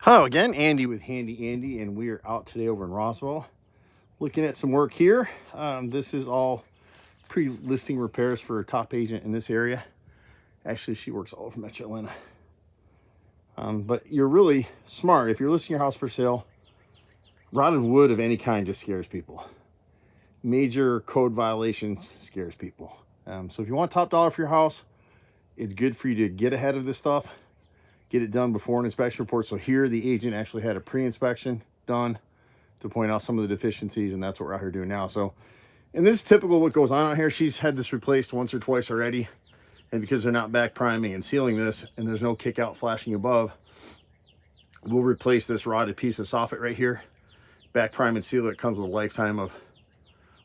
Hello again, Andy with Handy Andy, and we are out today over in Roswell looking at some work here. This is all pre-listing repairs for a top agent in this area. Actually, she works all over Metro Atlanta. But you're really smart. If you're listing your house for sale, rotted wood of any kind just scares people. Major code violations scares people. So if you want top dollar for your house, it's good for you to get ahead of this stuff. Get it done before an inspection report. So here the agent actually had a pre-inspection done to point out some of the deficiencies, and that's what we're out here doing now. So, and this is typical what goes on out here. She's had this replaced once or twice already, and because they're not back priming and sealing this, and there's no kick out flashing above, we'll replace this rotted piece of soffit right here, back prime and seal it. Comes with a lifetime of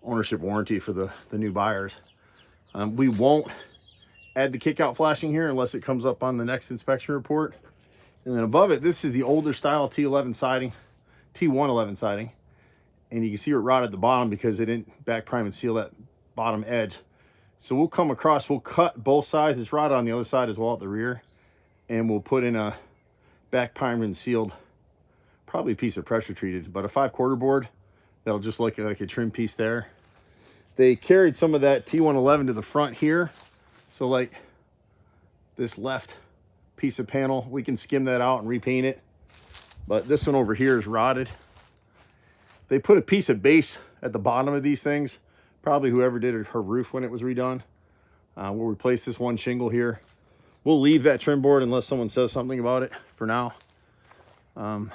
ownership warranty for the new buyers. We won't add the kick out flashing here unless it comes up on the next inspection report. And then above it, this is the older style T11 siding, T111 siding, and you can see it rotted at the bottom because they didn't back prime and seal that bottom edge. So we'll come across, we'll cut both sides. It's rotted on the other side as well at the rear, and we'll put in a back primed and sealed, probably a piece of pressure treated, but a 5/4 board that'll just look like a trim piece there. They carried some of that T111 to the front here. So like this left piece of panel, we can skim that out and repaint it. But this one over here is rotted. They put a piece of base at the bottom of these things. Probably whoever did her roof when it was redone. We'll replace this one shingle here. We'll leave that trim board unless someone says something about it for now. And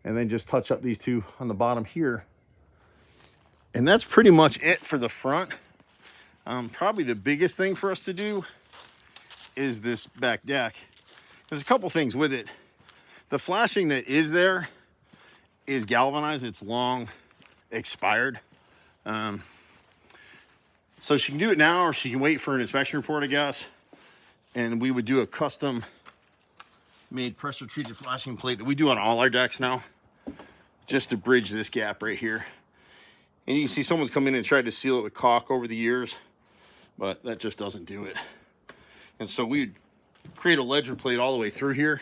then just touch up these two on the bottom here. And that's pretty much it for the front. Probably the biggest thing for us to do is this back deck. There's a couple things with it. The flashing that is there is galvanized. It's long expired. So she can do it now, or she can wait for an inspection report, I guess. And we would do a custom made pressure treated flashing plate that we do on all our decks now, just to bridge this gap right here. And you can see someone's come in and tried to seal it with caulk over the years, but that just doesn't do it. And so we'd create a ledger plate all the way through here,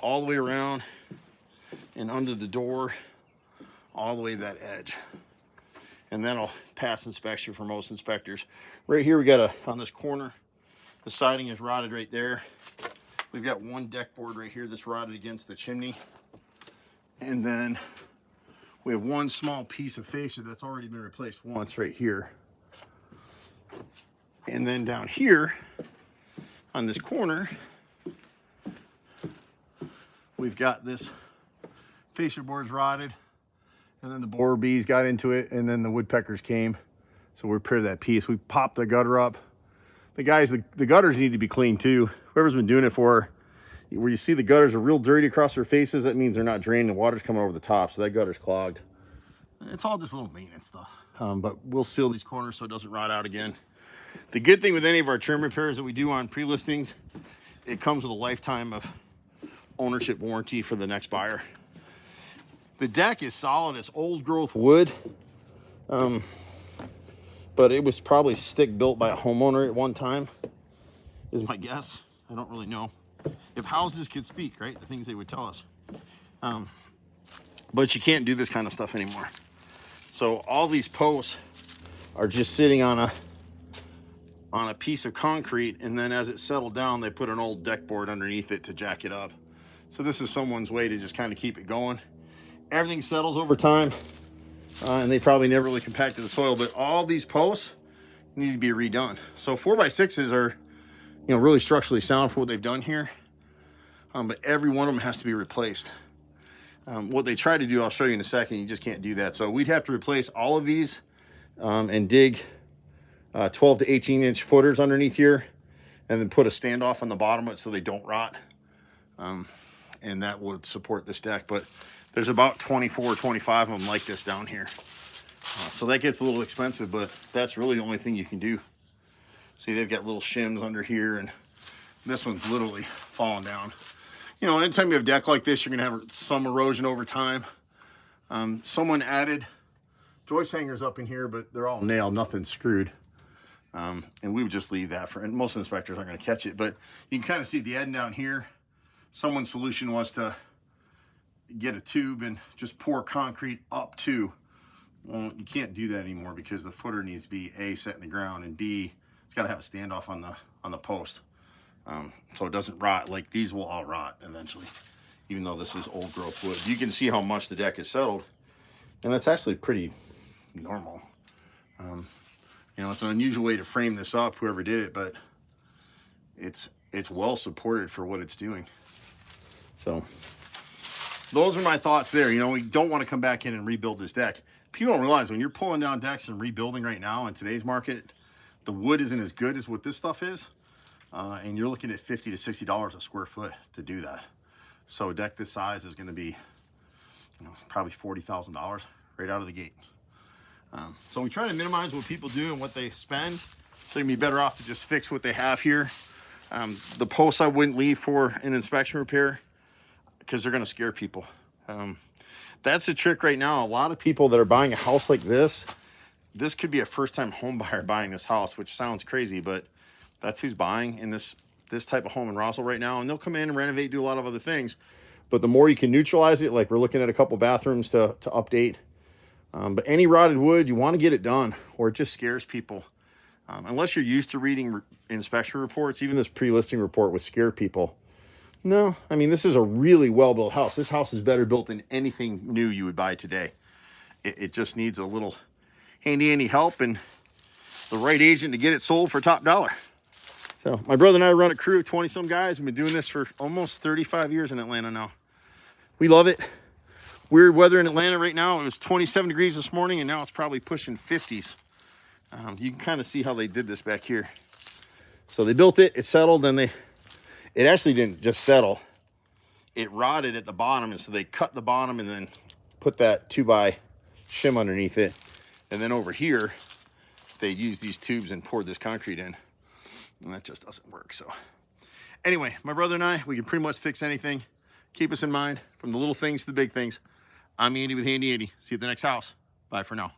all the way around and under the door, all the way to that edge. And that'll pass inspection for most inspectors. Right here, we got on this corner, the siding is rotted right there. We've got one deck board right here that's rotted against the chimney. And then we have one small piece of fascia that's already been replaced once right here. And then down here on this corner, we've got this fascia board's rotted, and then the borer bees got into it, and then the woodpeckers came. So we repaired that piece. We popped the gutter up. The guys, the gutters need to be cleaned too. Whoever's been doing it for, where you see the gutters are real dirty across their faces, that means they're not drained. The water's coming over the top, so that gutter's clogged. It's all just little maintenance stuff. But we'll seal these corners so it doesn't rot out again. The good thing with any of our trim repairs that we do on pre-listings, it comes with a lifetime of ownership warranty for the next buyer. The deck is solid. It's old growth wood, but it was probably stick built by a homeowner at one time, is my guess. I don't really know. If houses could speak, right? The things they would tell us. But you can't do this kind of stuff anymore. So all these posts are just sitting on a piece of concrete, and then as it settled down, they put an old deck board underneath it to jack it up. So this is someone's way to just kind of keep it going. Everything settles over time, and they probably never really compacted the soil, but all these posts need to be redone. So 4x6s are, really structurally sound for what they've done here, but every one of them has to be replaced. What they try to do, I'll show you in a second, you just can't do that. So we'd have to replace all of these and dig 12 to 18 inch footers underneath here, and then put a standoff on the bottom of it so they don't rot. And that would support this deck, but there's about 24 or 25 of them like this down here. So that gets a little expensive, but that's really the only thing you can do. See, they've got little shims under here, and this one's literally falling down. Anytime you have a deck like this, you're gonna have some erosion over time. Someone added joist hangers up in here, but they're all nailed, nothing screwed. And we would just leave that and most inspectors aren't gonna catch it, but you can kind of see the end down here. Someone's solution was to get a tube and just pour concrete up to. Well, you can't do that anymore because the footer needs to be A, set in the ground, and B, it's got to have a standoff on the post, so it doesn't rot. Like these will all rot eventually, even though this is old growth wood. You can see how much the deck is settled, and that's actually pretty normal. You know, it's an unusual way to frame this up, whoever did it, but it's well supported for what it's doing. So those are my thoughts there. You know, we don't want to come back in and rebuild this deck. People don't realize when you're pulling down decks and rebuilding right now in today's market, the wood isn't as good as what this stuff is. And you're looking at $50 to $60 a square foot to do that. So a deck this size is going to be, you know, probably $40,000 right out of the gate. So we try to minimize what people do and what they spend. So you'd be better off to just fix what they have here. The posts I wouldn't leave for an inspection repair because they're going to scare people. That's the trick right now. A lot of people that are buying a house like this could be a first-time home buyer buying this house, which sounds crazy, but that's who's buying in this type of home in Roswell right now. And they'll come in and renovate, do a lot of other things. But the more you can neutralize it, like we're looking at a couple bathrooms to update. But any rotted wood, you want to get it done, or it just scares people. Unless you're used to reading inspection reports, even this pre-listing report would scare people. No, I mean, this is a really well-built house. This house is better built than anything new you would buy today. It just needs a little handy help and the right agent to get it sold for top dollar. So my brother and I run a crew of 20-some guys. We've been doing this for almost 35 years in Atlanta now. We love it. Weird weather in Atlanta right now. It was 27 degrees this morning, and now it's probably pushing 50s. You can kind of see how they did this back here. So they built it, it settled, and it actually didn't just settle. It rotted at the bottom, and so they cut the bottom and then put that 2x shim underneath it. And then over here, they used these tubes and poured this concrete in. And that just doesn't work. So anyway, my brother and I, we can pretty much fix anything. Keep us in mind, from the little things to the big things. I'm Andy with Handy Andy. See you at the next house. Bye for now.